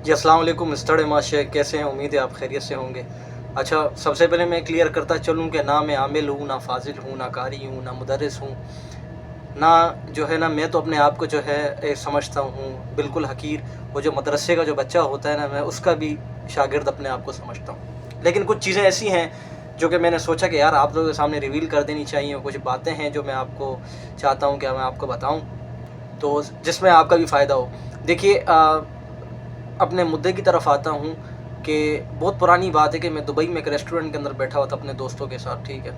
جی السلام علیکم مسٹر معاشے، کیسے ہیں؟ امید ہے آپ خیریت سے ہوں گے۔ اچھا، سب سے پہلے میں کلیئر کرتا چلوں کہ نہ میں عامل ہوں، نہ فاضل ہوں، نہ قاری ہوں، نہ مدرس ہوں، نہ جو ہے نا میں تو اپنے آپ کو جو ہے سمجھتا ہوں بالکل حقیر۔ وہ جو مدرسے کا جو بچہ ہوتا ہے نا، میں اس کا بھی شاگرد اپنے آپ کو سمجھتا ہوں۔ لیکن کچھ چیزیں ایسی ہیں جو کہ میں نے سوچا کہ یار آپ لوگوں کے سامنے ریویل کر دینی چاہیے۔ کچھ باتیں ہیں جو میں آپ کو چاہتا ہوں کہ میں آپ کو بتاؤں، تو جس میں آپ کا بھی فائدہ ہو۔ دیکھیے، اپنے مدعے کی طرف آتا ہوں کہ بہت پرانی بات ہے کہ میں دبئی میں ایک ریسٹورنٹ کے اندر بیٹھا ہوا تھا اپنے دوستوں کے ساتھ، ٹھیک ہے۔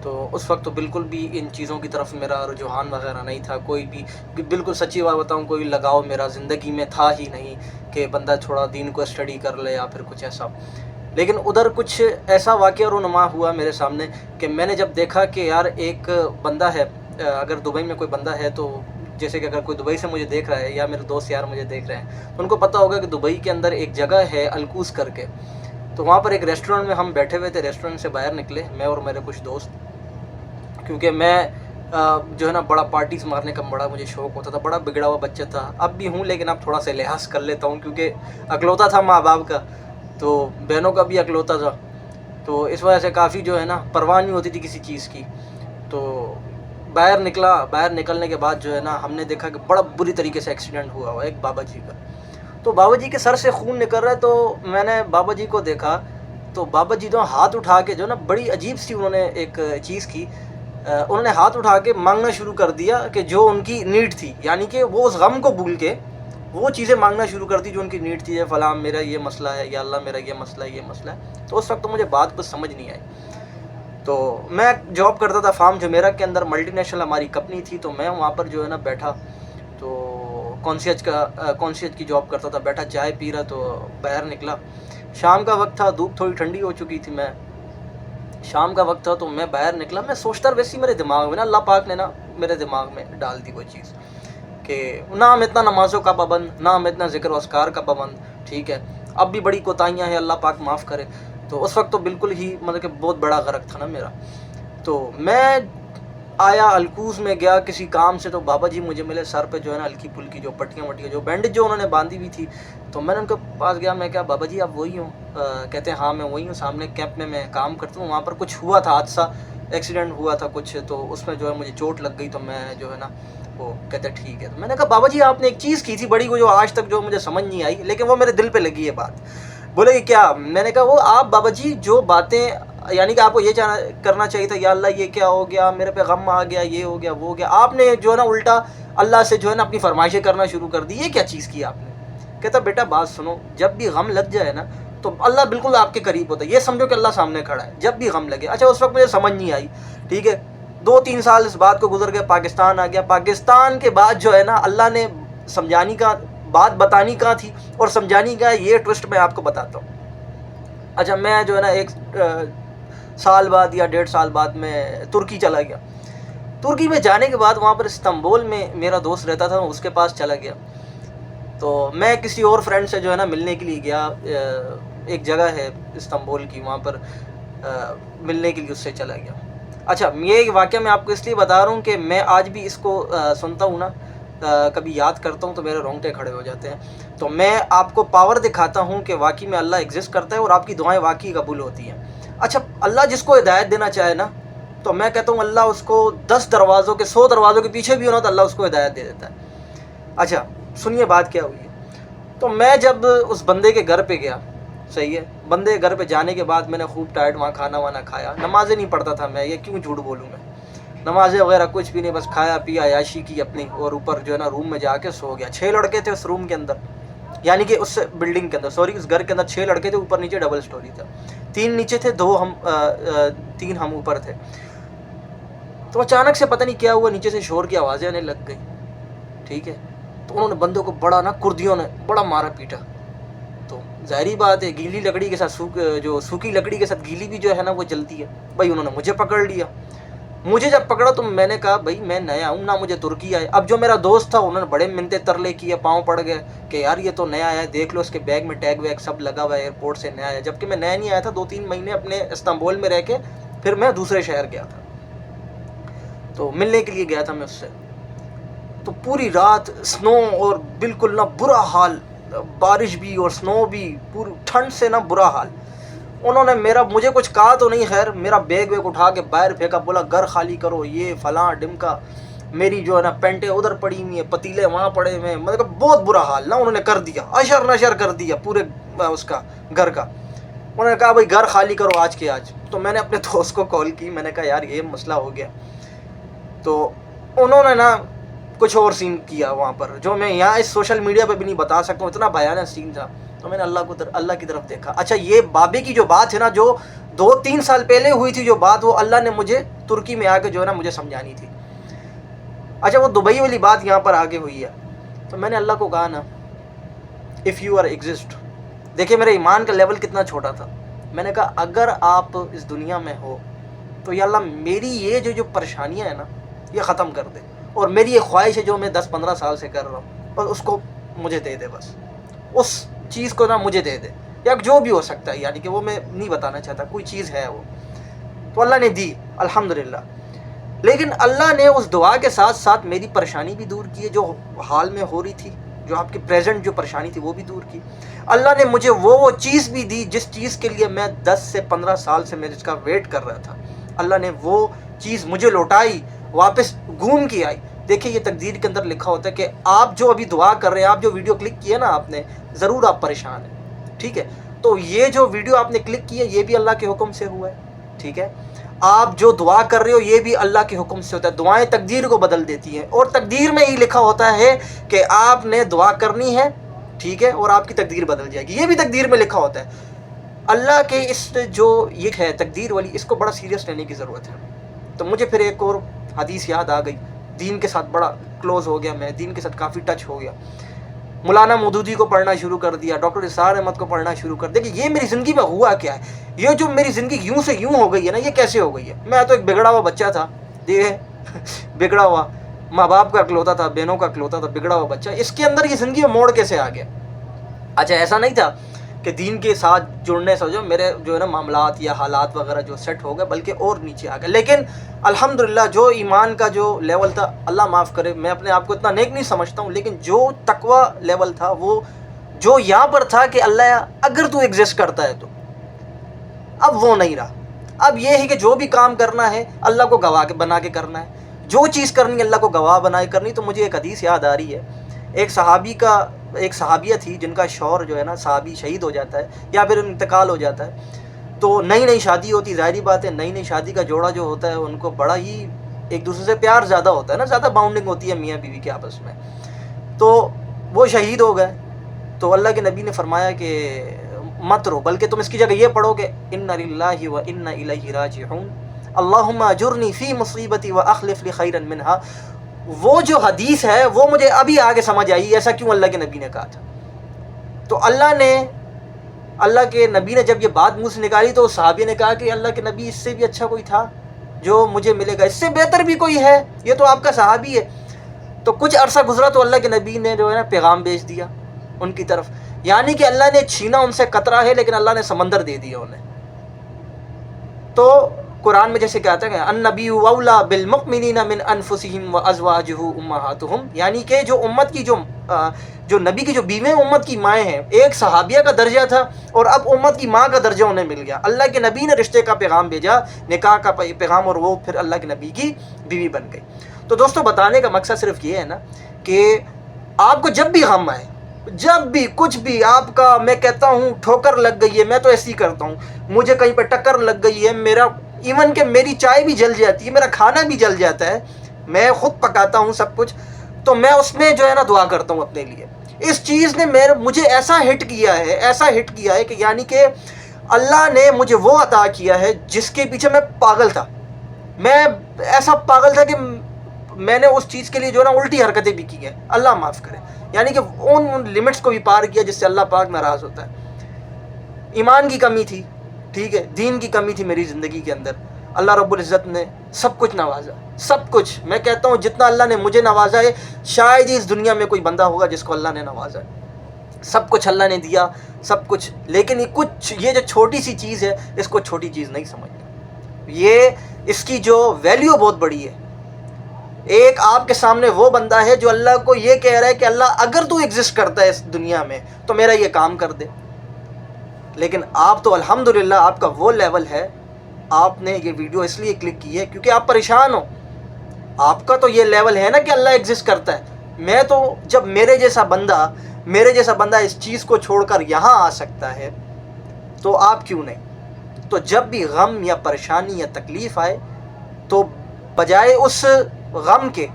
تو اس وقت تو بالکل بھی ان چیزوں کی طرف میرا رجحان وغیرہ نہیں تھا، کوئی بھی بالکل سچی بات بتاؤں، کوئی لگاؤ میرا زندگی میں تھا ہی نہیں کہ بندہ تھوڑا دین کو اسٹڈی کر لے یا پھر کچھ ایسا۔ لیکن ادھر کچھ ایسا واقعہ رونما ہوا میرے سامنے کہ میں نے جب دیکھا کہ یار ایک بندہ ہے، اگر دبئی میں کوئی بندہ ہے تو جیسے کہ اگر کوئی دبئی سے مجھے دیکھ رہا ہے یا میرے دوست یار مجھے دیکھ رہے ہیں تو ان کو پتہ ہوگا کہ دبئی کے اندر ایک جگہ ہے الکوز کر کے۔ تو وہاں پر ایک ریسٹورنٹ میں ہم بیٹھے ہوئے تھے، ریسٹورنٹ سے باہر نکلے میں اور میرے کچھ دوست، کیونکہ میں جو ہے نا بڑا پارٹیز مارنے کا بڑا مجھے شوق ہوتا تھا، بڑا بگڑا ہوا بچہ تھا، اب بھی ہوں لیکن اب تھوڑا سا لحاظ کر لیتا ہوں کیونکہ اکلوتا تھا ماں باپ کا، تو بہنوں کا بھی اکلوتا تھا، تو اس وجہ سے کافی جو ہے نا پرواہ نہیں ہوتی تھی کسی چیز کی۔ تو باہر نکلا، باہر نکلنے کے بعد جو ہے نا ہم نے دیکھا کہ بڑا بری طریقے سے ایکسیڈنٹ ہوا ہوا ایک بابا جی کا۔ تو بابا جی کے سر سے خون نکل رہا ہے، تو میں نے بابا جی کو دیکھا تو بابا جی تو ہاتھ اٹھا کے جو نا بڑی عجیب سی انہوں نے ایک چیز کی، انہوں نے ہاتھ اٹھا کے مانگنا شروع کر دیا کہ جو ان کی نیڈ تھی، یعنی کہ وہ اس غم کو بھول کے وہ چیزیں مانگنا شروع کر دی جو ان کی نیڈ تھی، فلاں میرا یہ مسئلہ ہے، یا اللہ میرا یہ مسئلہ ہے، یہ مسئلہ ہے۔ تو اس وقت تو مجھے بات کچھ سمجھ نہیں آئی۔ تو میں جاب کرتا تھا فارم جمیرہ کے اندر، ملٹی نیشنل ہماری کمپنی تھی، تو میں وہاں پر جو ہے نا بیٹھا، تو کونسیج کی جاب کرتا تھا، بیٹھا چائے پی رہا، تو باہر نکلا، شام کا وقت تھا، دھوپ تھوڑی ٹھنڈی ہو چکی تھی، میں شام کا وقت تھا تو میں باہر نکلا، میں سوچتا ویسی میرے دماغ میں نا اللہ پاک نے نا میرے دماغ میں ڈال دی وہ چیز کہ نہ ہم اتنا نمازوں کا پابند، نہ ہم اتنا ذکر و اذکار کا پابند، ٹھیک ہے، اب بھی بڑی کوتاہیاں ہیں، اللہ پاک معاف کرے۔ تو اس وقت تو بالکل ہی مطلب کہ بہت بڑا غرق تھا نا میرا۔ تو میں آیا الکوز میں گیا کسی کام سے، تو بابا جی مجھے ملے، سر پہ جو ہے نا ہلکی پھلکی جو پٹیاں وٹیاں جو بینڈیج جو انہوں نے باندھی ہوئی تھی، تو میں نے ان کے پاس گیا، میں کہا بابا جی آپ وہی ہوں؟ کہتے ہیں ہاں میں وہی ہوں، سامنے کیمپ میں کام کرتا ہوں، وہاں پر کچھ ہوا تھا حادثہ، ایکسیڈنٹ ہوا تھا کچھ، تو اس میں جو ہے مجھے چوٹ لگ گئی، تو میں جو ہے نا وہ کہتے ہیں ٹھیک ہے۔ تو میں نے کہا بابا جی آپ نے ایک چیز کی تھی بڑی، وہ جو آج تک جو مجھے سمجھ نہیں آئی، لیکن وہ میرے دل پہ لگی ہے بات۔ بولے کہ کیا؟ میں نے کہا وہ آپ بابا جی جو باتیں، یعنی کہ آپ کو یہ کرنا چاہیے تھا، یا اللہ یہ کیا ہو گیا، میرے پہ غم آ گیا، یہ ہو گیا، وہ ہو گیا، آپ نے جو ہے نا الٹا اللہ سے جو ہے نا اپنی فرمائشیں کرنا شروع کر دی، یہ کیا چیز کی آپ نے؟ کہتا بیٹا بات سنو، جب بھی غم لگ جائے نا تو اللہ بالکل آپ کے قریب ہوتا ہے، یہ سمجھو کہ اللہ سامنے کھڑا ہے جب بھی غم لگے۔ اچھا اس وقت مجھے سمجھ نہیں آئی، ٹھیک ہے، 2-3 سال اس بات کو گزر گئے، پاکستان آ گیا، پاکستان کے بعد جو ہے نا اللہ نے سمجھانی کا بات بتانی کہاں تھی اور سمجھانی کا یہ ٹوسٹ میں آپ کو بتاتا ہوں۔ اچھا میں جو ہے نا 1 سال بعد یا 1.5 سال بعد میں ترکی چلا گیا۔ ترکی میں جانے کے بعد وہاں پر استنبول میں میرا دوست رہتا تھا، اس کے پاس چلا گیا، تو میں کسی اور فرینڈ سے جو ہے نا ملنے کے لیے گیا، ایک جگہ ہے استنبول کی، وہاں پر ملنے کے لیے اس سے چلا گیا۔ اچھا یہ واقعہ میں آپ کو اس لیے بتا رہا ہوں کہ میں آج بھی اس کو سنتا ہوں نا، کبھی یاد کرتا ہوں تو میرے رونگٹے کھڑے ہو جاتے ہیں۔ تو میں آپ کو پاور دکھاتا ہوں کہ واقعی میں اللہ ایگزسٹ کرتا ہے اور آپ کی دعائیں واقعی قبول ہوتی ہیں۔ اچھا اللہ جس کو ہدایت دینا چاہے نا، تو میں کہتا ہوں اللہ اس کو 10 دروازوں کے 100 دروازوں کے پیچھے بھی ہونا تو اللہ اس کو ہدایت دے دیتا ہے۔ اچھا سنیے بات کیا ہوئی ہے۔ تو میں جب اس بندے کے گھر پہ گیا، صحیح ہے، بندے کے گھر پہ جانے کے بعد میں نے خوب ٹائٹ وہاں کھانا وانا کھایا، نمازیں نہیں پڑھتا تھا میں، یہ کیوں جھوٹ بولوں میں، نمازیں وغیرہ کچھ بھی نہیں، بس کھایا پیا عیاشی کی اپنی، اور اوپر جو ہے نا روم میں جا کے سو گیا۔ 6 لڑکے تھے اس روم کے اندر، یعنی کہ اس بلڈنگ کے اندر، سوری اس گھر کے اندر 6 لڑکے تھے، اوپر نیچے ڈبل سٹوری تھا، 3 نیچے تھے، 3 ہم اوپر تھے۔ تو اچانک سے پتہ نہیں کیا ہوا، نیچے سے شور کی آوازیں آنے لگ گئی، ٹھیک ہے، تو انہوں نے بندوں کو بڑا نا کردیوں نے بڑا مارا پیٹا۔ تو ظاہری بات ہے گیلی لکڑی کے ساتھ جو سوکھی لکڑی کے ساتھ گیلی بھی جو ہے نا وہ جلتی ہے، بھائی انہوں نے مجھے پکڑ لیا۔ مجھے جب پکڑا تو میں نے کہا بھائی میں نیا ہوں، نہ مجھے ترکی آئے۔ اب جو میرا دوست تھا انہوں نے بڑے منتے ترلے کیے، پاؤں پڑ گئے کہ یار یہ تو نیا آیا ہے، دیکھ لو اس کے بیگ میں ٹیگ ویگ سب لگا ہوا ہے، ایئرپورٹ سے نیا آیا، جبکہ میں نیا نہیں آیا تھا، 2-3 مہینے اپنے استنبول میں رہ کے پھر میں دوسرے شہر گیا تھا، تو ملنے کے لیے گیا تھا میں اس سے۔ تو پوری رات سنو اور بالکل نہ برا حال، بارش بھی اور سنو بھی، پوری ٹھنڈ سے نا برا حال. انہوں نے مجھے کچھ کہا تو نہیں، خیر میرا بیگ ویگ اٹھا کے باہر پھینکا، بولا گھر خالی کرو، یہ فلاں ڈمکا. میری جو ہے نا پینٹیں ادھر پڑی ہوئی ہیں، پتیلے وہاں پڑے ہوئے ہیں، مطلب بہت برا حال نا انہوں نے کر دیا، اشر نشر کر دیا پورے اس کا گھر کا. انہوں نے کہا بھائی گھر خالی کرو آج کے آج. تو میں نے اپنے دوست کو کال کی، میں نے کہا یار یہ مسئلہ ہو گیا. تو انہوں نے نا کچھ اور سین کیا وہاں پر، جو میں یہاں اس سوشل میڈیا پہ بھی نہیں بتا سکتا ہوں، اتنا بھیانک سین تھا. تو میں نے اللہ کی طرف دیکھا. اچھا یہ بابے کی جو بات ہے نا، جو 2-3 سال پہلے ہوئی تھی جو بات، وہ اللہ نے مجھے ترکی میں آ کے جو ہے نا مجھے سمجھانی تھی. اچھا وہ دبئی والی بات یہاں پر آگے ہوئی ہے. تو میں نے اللہ کو کہا نا اف یو آر ایگزسٹ، دیکھیں میرے ایمان کا لیول کتنا چھوٹا تھا. میں نے کہا اگر آپ اس دنیا میں ہو تو یا اللہ میری یہ جو پریشانیاں ہیں نا یہ ختم کر دے، اور میری یہ خواہش ہے جو میں 10-15 سال سے کر رہا ہوں، بس اس کو مجھے دے دے، بس اس چیز کو نا مجھے دے دے، یا جو بھی ہو سکتا ہے، یعنی کہ وہ میں نہیں بتانا چاہتا، کوئی چیز ہے وہ. تو اللہ نے دی الحمدللہ. لیکن اللہ نے اس دعا کے ساتھ ساتھ میری پریشانی بھی دور کی ہے، جو حال میں ہو رہی تھی، جو آپ کی پریزنٹ جو پریشانی تھی وہ بھی دور کی. اللہ نے مجھے وہ چیز بھی دی جس چیز کے لیے میں 10 سے 15 سال سے میں اس کا ویٹ کر رہا تھا. اللہ نے وہ چیز مجھے لوٹائی، واپس گھوم کے آئی. دیکھیں یہ تقدیر کے اندر لکھا ہوتا ہے کہ آپ جو ابھی دعا کر رہے ہیں، آپ جو ویڈیو کلک کی ہے نا آپ نے، ضرور آپ پریشان ہیں، ٹھیک ہے. تو یہ جو ویڈیو آپ نے کلک کی ہے یہ بھی اللہ کے حکم سے ہوا ہے، ٹھیک ہے. آپ جو دعا کر رہے ہو یہ بھی اللہ کے حکم سے ہوتا ہے. دعائیں تقدیر کو بدل دیتی ہیں، اور تقدیر میں یہ لکھا ہوتا ہے کہ آپ نے دعا کرنی ہے، ٹھیک ہے، اور آپ کی تقدیر بدل جائے گی. یہ بھی تقدیر میں لکھا ہوتا ہے. اللہ کے اس جو یہ ہے تقدیر والی، اس کو بڑا سیریس لینے کی ضرورت ہے. تو مجھے پھر ایک اور حدیث یاد آ گئی. دین کے ساتھ بڑا کلوز ہو گیا، میں دین کے ساتھ کافی ٹچ ہو گیا. مولانا مودودی کو پڑھنا شروع کر دیا، ڈاکٹر اسرار احمد کو پڑھنا شروع کر دیا کہ یہ میری زندگی میں ہوا کیا ہے. یہ جو میری زندگی یوں سے یوں ہو گئی ہے نا، یہ کیسے ہو گئی ہے. میں تو ایک بگڑا ہوا بچہ تھا، بگڑا ہوا، ماں باپ کا اکلوتا تھا، بہنوں کا اکلوتا تھا، بگڑا ہوا بچہ. اس کے اندر یہ زندگی میں موڑ کیسے آ گیا. اچھا ایسا نہیں تھا کہ دین کے ساتھ جڑنے سے جو میرے جو ہے نا معاملات یا حالات وغیرہ جو سیٹ ہو گئے، بلکہ اور نیچے آ گئے. لیکن الحمدللہ جو ایمان کا جو لیول تھا، اللہ معاف کرے میں اپنے آپ کو اتنا نیک نہیں سمجھتا ہوں، لیکن جو تقوی لیول تھا وہ جو یہاں پر تھا کہ اللہ اگر تو ایگزسٹ کرتا ہے تو، اب وہ نہیں رہا. اب یہ ہے کہ جو بھی کام کرنا ہے اللہ کو گواہ بنا کے کرنا ہے، جو چیز کرنی ہے اللہ کو گواہ بنا کے کرنی. تو مجھے ایک حدیث یاد آ رہی ہے. ایک صحابیہ تھی جن کا شوہر جو ہے نا صحابی شہید ہو جاتا ہے یا پھر انتقال ہو جاتا ہے. تو نئی شادی ہوتی، ظاہری بات ہے نئی شادی کا جوڑا جو ہوتا ہے ان کو بڑا ہی ایک دوسرے سے پیار زیادہ ہوتا ہے نا، زیادہ باؤنڈنگ ہوتی ہے میاں بیوی کے آپس میں. تو وہ شہید ہو گئے. تو اللہ کے نبی نے فرمایا کہ مت رو، بلکہ تم اس کی جگہ یہ پڑھو کہ انا للہ و انا الیہ راجعون، اللہم اجرنی فی مصیبتی و اخلف لی خیرا منہا. وہ جو حدیث ہے وہ مجھے ابھی آگے سمجھ آئی، ایسا کیوں اللہ کے نبی نے کہا تھا. تو اللہ کے نبی نے جب یہ بات منہ سے نکالی تو صحابی نے کہا کہ اللہ کے نبی اس سے بھی اچھا کوئی تھا جو مجھے ملے گا، اس سے بہتر بھی کوئی ہے، یہ تو آپ کا صحابی ہے. تو کچھ عرصہ گزرا تو اللہ کے نبی نے جو ہے نا پیغام بھیج دیا ان کی طرف، یعنی کہ اللہ نے چھینا ان سے قطرہ ہے لیکن اللہ نے سمندر دے دیا انہیں. تو قرآن میں جیسے کہتا ہے کہ النبی اولا بالمؤمنین من انفسہم وازواجہ امہاتہم، یعنی کہ جو امت کی جو نبی کی جو بیویں امت کی مائیں ہیں، ایک صحابیہ کا درجہ تھا اور اب امت کی ماں کا درجہ انہیں مل گیا. اللہ کے نبی نے رشتے کا پیغام بھیجا، نکاح کا پیغام، اور وہ پھر اللہ کے نبی کی بیوی بن گئی. تو دوستو بتانے کا مقصد صرف یہ ہے نا کہ آپ کو جب بھی غم آئے، جب بھی کچھ بھی آپ کا، میں کہتا ہوں ٹھوکر لگ گئی ہے، میں تو ایسے ہی کرتا ہوں، مجھے کہیں پہ ٹکر لگ گئی ہے، میرا ایون کہ میری چائے بھی جل جاتی ہے، میرا کھانا بھی جل جاتا ہے، میں خود پکاتا ہوں سب کچھ، تو میں اس میں جو ہے نا دعا کرتا ہوں اپنے لیے. اس چیز نے مجھے ایسا ہٹ کیا ہے کہ یعنی کہ اللہ نے مجھے وہ عطا کیا ہے جس کے پیچھے میں پاگل تھا. میں ایسا پاگل تھا کہ میں نے اس چیز کے لیے جو ہے نا الٹی حرکتیں بھی کی ہیں، اللہ معاف کرے، یعنی کہ ان لمٹس کو بھی پار کیا جس سے اللہ پاک ناراض ہوتا ہے. ایمان کی کمی تھی، ٹھیک ہے، دین کی کمی تھی میری زندگی کے اندر. اللہ رب العزت نے سب کچھ نوازا، سب کچھ. میں کہتا ہوں جتنا اللہ نے مجھے نوازا ہے شاید ہی اس دنیا میں کوئی بندہ ہوگا جس کو اللہ نے نوازا ہے. سب کچھ اللہ نے دیا، سب کچھ، لیکن یہ جو چھوٹی سی چیز ہے اس کو چھوٹی چیز نہیں سمجھنا. اس کی جو ویلیو بہت بڑی ہے. ایک آپ کے سامنے وہ بندہ ہے جو اللہ کو یہ کہہ رہا ہے کہ اللہ اگر تو ایگزسٹ کرتا ہے اس دنیا میں تو میرا یہ کام کر دے. لیکن آپ تو الحمدللہ آپ کا وہ لیول ہے, آپ نے یہ ویڈیو اس لیے کلک کی ہے کیونکہ آپ پریشان ہو. آپ کا تو یہ لیول ہے نا کہ اللہ ایگزسٹ کرتا ہے. میں تو جب میرے جیسا بندہ اس چیز کو چھوڑ کر یہاں آ سکتا ہے تو آپ کیوں نہیں؟ تو جب بھی غم یا پریشانی یا تکلیف آئے تو بجائے اس غم کے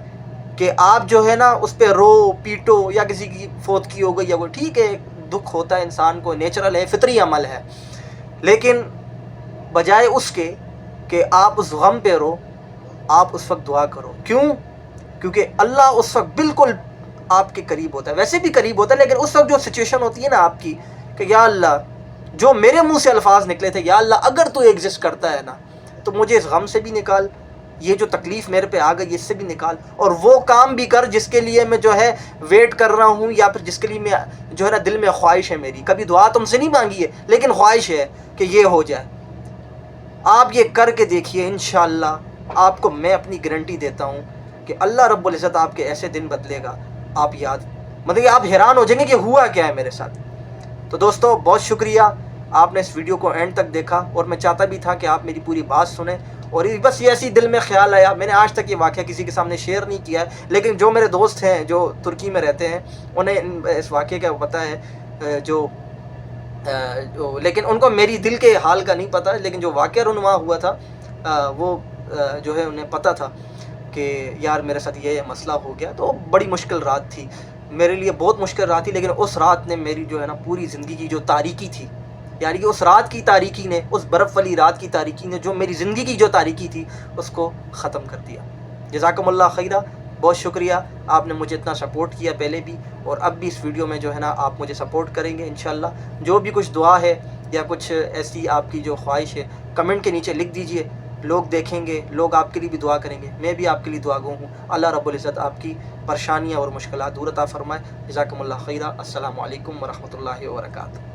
کہ آپ جو ہے نا اس پہ رو پیٹو یا کسی کی فوتگی ہو گئی یا وہ, ٹھیک ہے دکھ ہوتا ہے انسان کو, نیچرل ہے, فطری عمل ہے, لیکن بجائے اس کے کہ آپ اس غم پہ رو, آپ اس وقت دعا کرو. کیوں؟ کیونکہ اللہ اس وقت بالکل آپ کے قریب ہوتا ہے, ویسے بھی قریب ہوتا ہے, لیکن اس وقت جو سچویشن ہوتی ہے نا آپ کی کہ یا اللہ, جو میرے منہ سے الفاظ نکلے تھے, یا اللہ اگر تو ایگزسٹ کرتا ہے نا تو مجھے اس غم سے بھی نکال, یہ جو تکلیف میرے پہ آ گئی اس سے بھی نکال, اور وہ کام بھی کر جس کے لیے میں جو ہے ویٹ کر رہا ہوں, یا پھر جس کے لیے میں جو ہے نا دل میں خواہش ہے میری. کبھی دعا تم سے نہیں مانگی ہے لیکن خواہش ہے کہ یہ ہو جائے. آپ یہ کر کے دیکھیے, انشاءاللہ آپ کو میں اپنی گارنٹی دیتا ہوں کہ اللہ رب العزت آپ کے ایسے دن بدلے گا, آپ مطلب کہ آپ حیران ہو جائیں گے کہ ہوا کیا ہے میرے ساتھ. تو دوستو بہت شکریہ, آپ نے اس ویڈیو کو اینڈ تک دیکھا, اور میں چاہتا بھی تھا کہ آپ میری پوری بات سنیں, اور بس یہ ایسی دل میں خیال آیا. میں نے آج تک یہ واقعہ کسی کے سامنے شیئر نہیں کیا ہے, لیکن جو میرے دوست ہیں جو ترکی میں رہتے ہیں انہیں اس واقعے کا پتہ ہے, لیکن ان کو میری دل کے حال کا نہیں پتہ, لیکن جو واقعہ رونما ہوا تھا وہ جو ہے انہیں پتہ تھا کہ یار میرے ساتھ یہ مسئلہ ہو گیا. تو بڑی مشکل رات تھی میرے لیے, بہت مشکل رات تھی, لیکن اس رات نے میری جو ہے نا پوری زندگی کی جو تاریکی تھی, یعنی کہ اس رات کی تاریکی نے, اس برف والی رات کی تاریکی نے جو میری زندگی کی جو تاریکی تھی اس کو ختم کر دیا. جزاکم اللہ خیرہ, بہت شکریہ, آپ نے مجھے اتنا سپورٹ کیا پہلے بھی, اور اب بھی اس ویڈیو میں جو ہے نا آپ مجھے سپورٹ کریں گے انشاءاللہ. جو بھی کچھ دعا ہے یا کچھ ایسی آپ کی جو خواہش ہے کمنٹ کے نیچے لکھ دیجئے, لوگ دیکھیں گے, لوگ آپ کے لیے بھی دعا کریں گے, میں بھی آپ کے لیے دعا گو ہوں. اللہ رب العزت آپ کی پریشانیاں اور مشکلات دور عطا فرمائے. جزاکم اللہ خیرہ. السلام علیکم ورحمۃ اللہ وبرکاتہ.